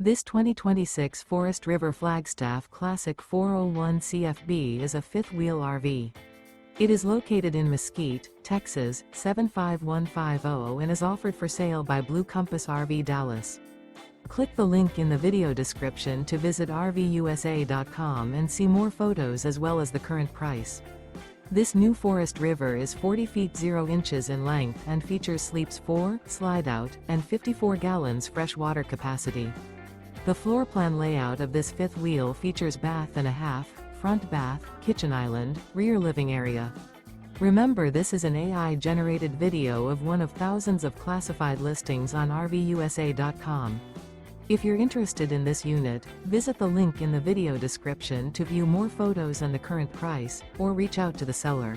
This 2026 Forest River Flagstaff Classic 401 CFB is a fifth-wheel RV. It is located in Mesquite, Texas, 75150 and is offered for sale by Blue Compass RV Dallas. Click the link in the video description to visit RVUSA.com and see more photos as well as the current price. This new Forest River is 40 feet 0 inches in length and features sleeps 4, slide-out, and 54 gallons fresh water capacity. The floor plan layout of this fifth wheel features bath and a half, front bath, kitchen island, rear living area. Remember, this is an AI-generated video of one of thousands of classified listings on RVUSA.com. If you're interested in this unit, visit the link in the video description to view more photos and the current price, or reach out to the seller.